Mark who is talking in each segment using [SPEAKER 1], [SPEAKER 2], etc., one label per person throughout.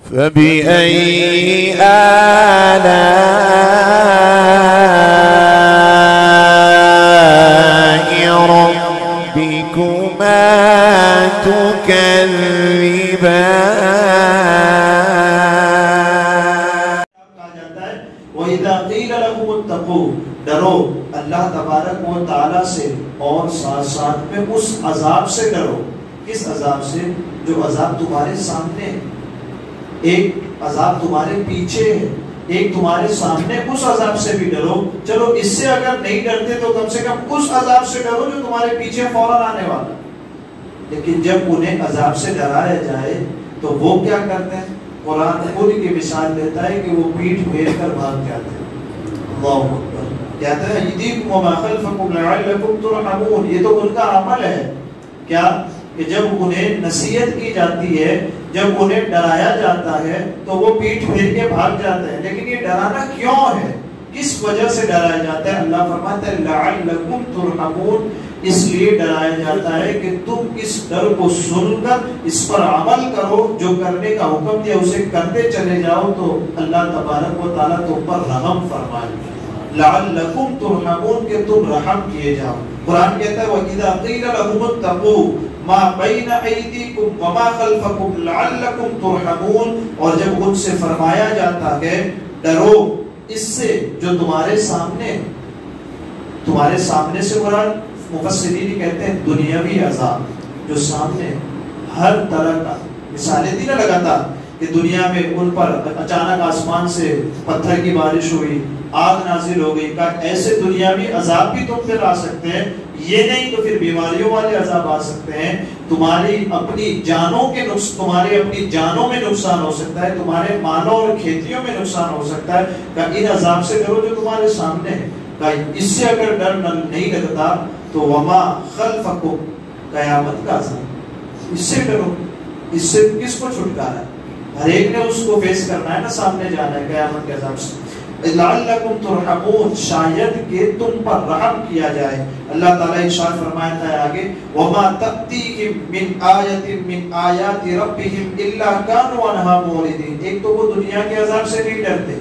[SPEAKER 1] فبأي آلاء ربكما تكذبان.
[SPEAKER 2] وَإِذَا قِيلَ لَهُمُ اتَّقُوا، ڈرو اللہ تبارک و تعالیٰ سے، اور ساتھ ساتھ میں اس عذاب سے ڈرو. کس عذاب سے؟ جو عذاب تمہارے سامنے ہے. ایک عذاب تمہارے پیچھے ہے، ایک تمہارے سامنے. اس عذاب سے بھی ڈرو. چلو اس سے اگر نہیں ڈرتے تو کم سے کم اس عذاب سے ڈرو جو تمہارے پیچھے فوراً آنے والا. لیکن جب انہیں عذاب سے ڈرایا جائے تو وہ کیا کرتے ہیں؟ قرآن خود کی مثال دیتا ہے کہ وہ پیٹھ پھیر کر بھاگ جاتے ہیں. اللہ اکبر. کہتے ہیں ایدیکم وما خلفکم لعلکم ترحمون. یہ تو ان کا عمل ہے. کیا کہ جب انہیں نصیحت کی جاتی ہے، جب انہیں ڈرایا جاتا ہے تو وہ پیٹھ پھیر کے بھاگ جاتے ہیں. لیکن یہ ڈرانا کیوں ہے؟ کس وجہ سے ڈرایا جاتا ہے؟ اللہ فرماتا ہے لعلکم ترحمون. اس لیے ڈرایا جاتا ہے کہ تم اس ڈر کو سن کر اس پر عمل کرو، جو کرنے کا حکم دیا اسے کرتے چلے جاؤ تو اللہ تبارک و تعالیٰ تم پر رحم فرمائے. لعلکم ترحمون، کہ تم رحم کیے جاؤ. قرآن کہتا ہے وَإِذَا قِيلَ لَهُمُ اتَّقُوا مَا بَيْنَ أَيْدِيكُمْ وَمَا خَلْفَكُمْ لَعَلَّكُمْ تُرْحَمُونَ. اور جب ان سے فرمایا جاتا ہے ڈرو اس سے جو تمہارے سامنے سے مراد مفسرین کہتے ہیں دنیاوی عذاب جو سامنے ہر طرح کا. مثالیں دی نا لگاتار کہ دنیا میں ان پر اچانک آسمان سے پتھر کی بارش ہوئی، آگ نازل ہو گئی. کا ایسے دنیاوی عذاب بھی تم پر آ سکتے ہیں. یہ نہیں تو پھر بیماریوں والے عذاب آ سکتے ہیں. تمہاری اپنی جانوں میں نقصان ہو سکتا ہے، تمہارے مالوں اور کھیتیوں میں نقصان ہو سکتا ہے. کہ ان عذاب سے ڈرو جو تمہارے سامنے ہے. کہ اس سے اگر ڈر نہیں لگتا تو وما خلفکم، قیامت کا عذاب، اس سے ڈرو. اس سے کس کو چھٹکارا ہے؟ ہر ایک نے اس کو فیس کرنا ہے نا، سامنے جانا ہے قیامت کے عذاب سے. لعلکم ترحمون، شاید کہ تم پر رحم کیا جائے. اللہ تعالیٰ ارشاد فرماتا ہے آگے وما تأتیہم من آیت من آیات ربہم الا کانوا عنہا معرضین. ایک تو وہ دنیا کے عذاب سے نہیں ڈرتے،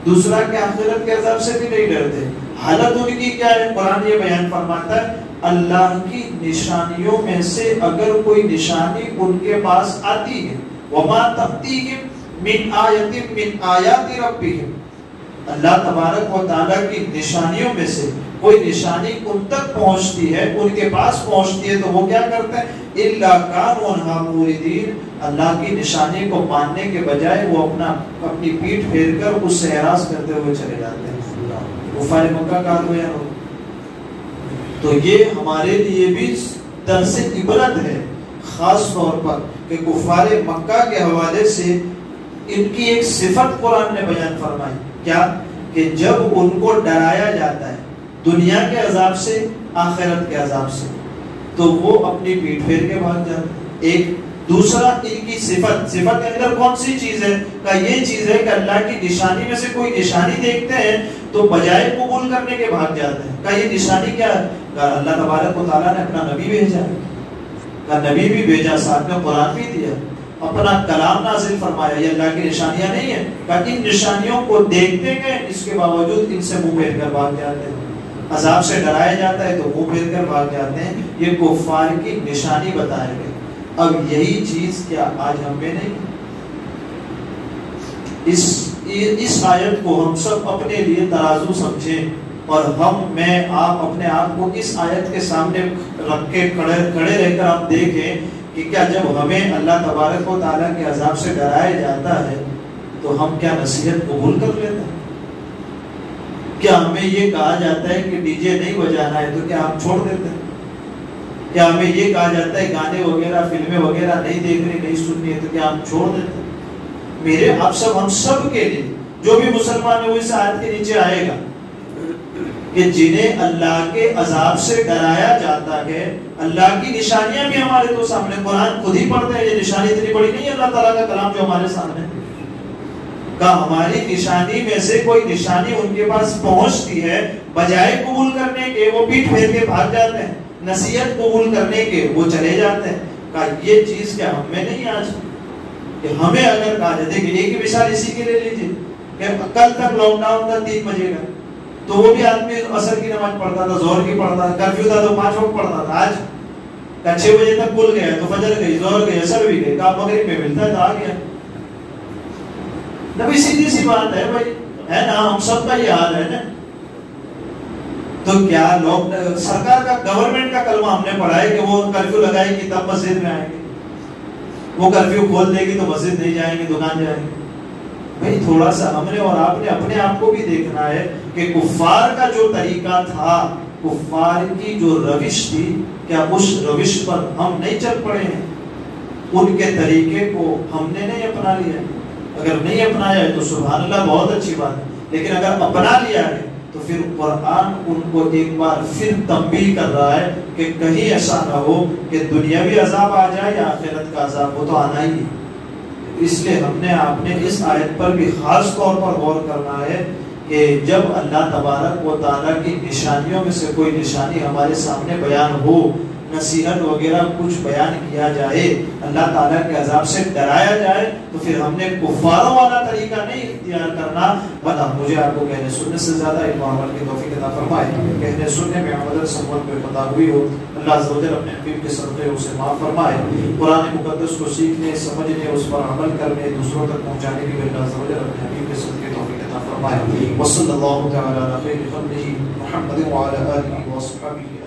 [SPEAKER 2] دوسرا کہ آخرت کے عذاب سے بھی نہیں ڈرتے. حالت ان کی کیا ہے؟ قرآن یہ بیان فرماتا ہے اللہ کی نشانیوں میں سے اگر کوئی نشانی ان کے پاس آتی ہے وما تأتیہم من آیت من آیات ربہم، اللہ تبارک و تعالیٰ کی نشانیوں میں سے کوئی نشانی ان تک پہنچتی ہے، ان کے پاس پہنچتی ہے تو وہ کیا کرتے ہیں؟ اِلَّا كَانُوا عَنْهَا مُعْرِضِينَ. اللہ کی نشانی کو ماننے کے بجائے وہ اپنی پیٹھ پھیر کر اس سے اعراض کرتے ہوئے چلے جاتے ہیں. کفار مکہ کا حال بیان ہو. تو یہ ہمارے لیے بھی درس عبرت ہے خاص طور پر کہ کفار مکہ کے حوالے سے ان کی ایک صفت قرآن نے بیان فرمائی. کیا؟ کہ جب ان کو ڈرایا جاتا ہے دنیا کے عذاب سے، آخرت کے عذاب سے، تو وہ اپنی پیٹھ پھیر کے بھاگ جاتے ہیں. ایک دوسرا ان کی صفت کے اندر کون سی چیز ہے؟ کہ یہ چیز ہے کہ اللہ کی نشانی میں سے کوئی نشانی دیکھتے ہیں تو بجائے قبول کرنے کے بھاگ جاتے ہیں. کہ یہ نشانی کیا ہے؟ کہ اللہ تبارک و تعالیٰ نے اپنا نبی بھیجا، کہ نبی بھی بھیجا، ساتھ میں قرآن بھی دیا، اپنا کلام نازل فرمایا. یہ اللہ کی نشانیاں نہیں ہیں کہ ان نشانیوں کو دیکھتے گئے، اس کے باوجود ان سے منہ پھیر کر بھاگ جاتے ہیں. عذاب سے ڈرایا جاتا ہے تو منہ پھیر کر بھاگ جاتے ہیں. یہ کفار کی نشانی بتائے گئے. اب یہی چیز کیا آج ہم میں نہیں؟ اس آیت کو ہم سب اپنے لیے ترازو سمجھیں اور میں آپ اپنے آپ کو اس آیت کے سامنے رکھ کے کھڑے رہ کر آپ دیکھیں کہ کیا جب ہمیں اللہ تبارک و تعالیٰ کے عذاب سے ڈرایا جاتا ہے تو ہم کیا نصیحت قبول کر لیتے ہیں؟ کیا ہمیں یہ کہا جاتا ہے کہ ڈی جے نہیں بجانا ہے تو کیا ہم چھوڑ دیتے ہیں؟ کیا ہمیں یہ کہا جاتا ہے گانے وغیرہ فلمیں وغیرہ نہیں دیکھنی نہیں سننی ہے تو کیا ہم چھوڑ دیتے ہیں؟ میرے آپ سب ہم سب کے لیے جو بھی مسلمان ہے وہ اس آیت کے نیچے آئے گا کہ جنہیں اللہ کے عذاب سے ڈرایا جاتا ہے. اللہ کی نشانیاں بھی ہمارے تو سامنے، قرآن خود ہی پڑھتے ہیں. یہ نشانی اتنی بڑی نہیں ہے اللہ تعالیٰ کا کلام جو ہمارے سامنے. کہ ہماری نشانی میں سے کوئی نشانی ان کے پاس پہنچتی ہے، بجائے قبول کرنے کے وہ پیٹھ پھیر کے بھاگ جاتے ہیں، نصیحت قبول کرنے کے وہ چلے جاتے ہیں. کہ یہ چیز کیا ہم میں نہیں آج؟ کہ ہمیں اگر کہا جائے کہ ایک ہی مثال اسی کے لے لیجیے کہ کل تک لاک ڈاؤن تھا 3 بجے کا، تو وہ بھی آدمی عصر کی نماز پڑھتا تھا، ظہر کی پڑھتا تھا، کرفیو تھا تو 5 وقت پڑھتا تھا. آج 6 بجے تک کھل گیا تو فجر گئی، ظہر گئی، عصر بھی گئی، کہا مغرب میں ملتا ہے تو آ گیا. نبی سیدھی سی بات ہے بھائی، ہے نا، ہم سب کا یہ حال ہے نا. تو کیا لوگ سرکار کا گورنمنٹ کا کلمہ ہم نے پڑھا ہے کہ وہ کرفیو لگائے گی تب مسجد میں آئیں گے، وہ کرفیو کھول دے گی تو مسجد نہیں جائیں گے، دکان جائیں گے؟ بھائی تھوڑا سا ہم نے اور آپ نے اپنے آپ کو بھی دیکھنا ہے کہ کفار کا جو طریقہ تھا، کفار کی جو روش تھی، کیا اس روش پر ہم نہیں چل پڑے ہیں؟ ان کے طریقے کو ہم نے نہیں اپنا لیا. اگر نہیں اپنایا ہے تو سبحان اللہ بہت اچھی بات ہے، لیکن اگر اپنا لیا ہے تو پھر قرآن ان کو ایک بار پھر تنبیہ کر رہا ہے کہ کہیں ایسا نہ ہو کہ دنیاوی عذاب آ جائے یا آخرت کا عذاب، وہ تو آنا ہی ہے. اس لیے ہم نے آپ نے اس آیت پر بھی خاص طور پر غور کرنا ہے کہ جب اللہ تبارک و تعالیٰ کی نشانیوں میں سے کوئی نشانی ہمارے سامنے بیان ہو، نصیحت وغیرہ کچھ بیان کیا جائے، اللہ تعالیٰ کے عذاب سے ڈرایا جائے، تو پھر ہم نے کفاروں والا طریقہ نہیں اختیار کرنا. بنا مجھے آپ کو کہنے سننے سے زیادہ علم و عمل کی توفیق عطا فرمائے، کہنے سننے میں عمل سمجھ میں خطا ہوئی ہو، اللہ عز و جل اپنے حبیب کے صدقے اسے معاف فرمائے. قرآن مقدس کو سیکھنے، سمجھنے، اس پر عمل کرنے، دوسروں تک پہنچانے کی اللہ عز و جل اپنے حبیب کے صدقے توفیق عطا فرمائے. وصلی اللہ تعالی علی خیر خلقہ محمد وعلی آلہ وصحبہ